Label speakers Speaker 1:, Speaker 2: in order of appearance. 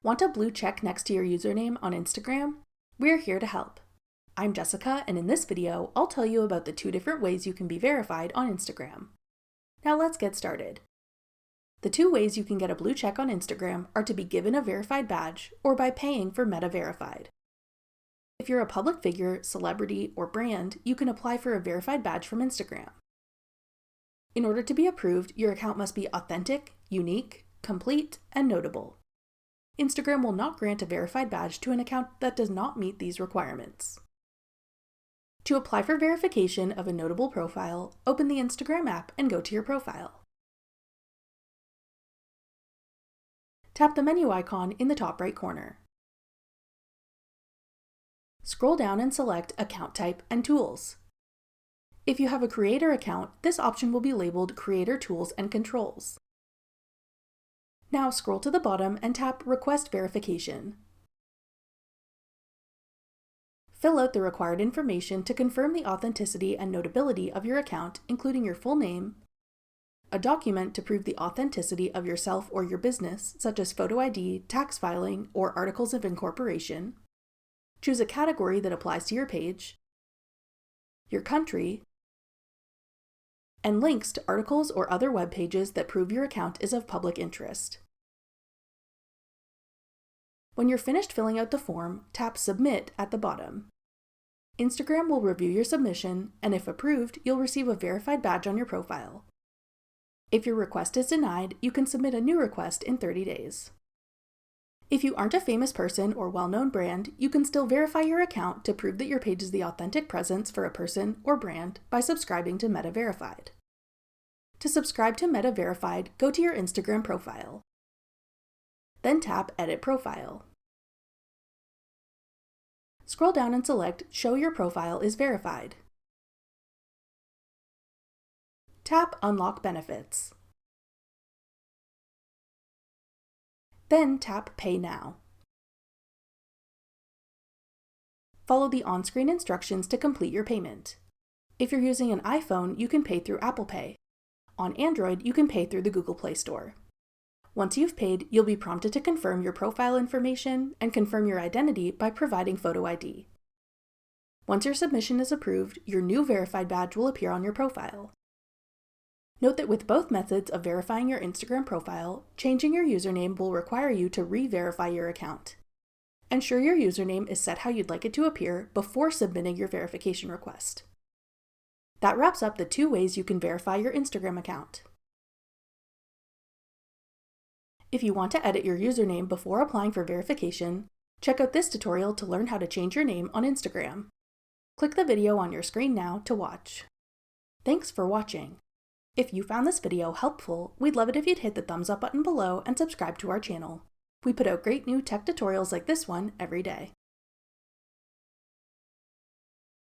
Speaker 1: Want a blue check next to your username on Instagram? We're here to help. I'm Jessica, and in this video, I'll tell you about the 2 different ways you can be verified on Instagram. Now let's get started. The 2 ways you can get a blue check on Instagram are to be given a verified badge or by paying for Meta Verified. If you're a public figure, celebrity, or brand, you can apply for a verified badge from Instagram. In order to be approved, your account must be authentic, unique, complete, and notable. Instagram will not grant a verified badge to an account that does not meet these requirements. To apply for verification of a notable profile, open the Instagram app and go to your profile. Tap the menu icon in the top right corner. Scroll down and select Account Type and Tools. If you have a creator account, this option will be labeled Creator Tools and Controls. Now scroll to the bottom and tap Request Verification. Fill out the required information to confirm the authenticity and notability of your account, including your full name, a document to prove the authenticity of yourself or your business, such as photo ID, tax filing, or articles of incorporation. Choose a category that applies to your page, your country, and links to articles or other web pages that prove your account is of public interest. When you're finished filling out the form, tap Submit at the bottom. Instagram will review your submission, and if approved, you'll receive a verified badge on your profile. If your request is denied, you can submit a new request in 30 days. If you aren't a famous person or well-known brand, you can still verify your account to prove that your page is the authentic presence for a person or brand by subscribing to Meta Verified. To subscribe to Meta Verified, go to your Instagram profile. Then tap Edit Profile. Scroll down and select Show Your Profile is Verified. Tap Unlock Benefits. Then tap Pay Now. Follow the on-screen instructions to complete your payment. If you're using an iPhone, you can pay through Apple Pay. On Android, you can pay through the Google Play Store. Once you've paid, you'll be prompted to confirm your profile information and confirm your identity by providing photo ID. Once your submission is approved, your new verified badge will appear on your profile. Note that with both methods of verifying your Instagram profile, changing your username will require you to re-verify your account. Ensure your username is set how you'd like it to appear before submitting your verification request. That wraps up the 2 ways you can verify your Instagram account. If you want to edit your username before applying for verification, check out this tutorial to learn how to change your name on Instagram. Click the video on your screen now to watch. Thanks for watching. If you found this video helpful, we'd love it if you'd hit the thumbs up button below and subscribe to our channel. We put out great new tech tutorials like this one every day.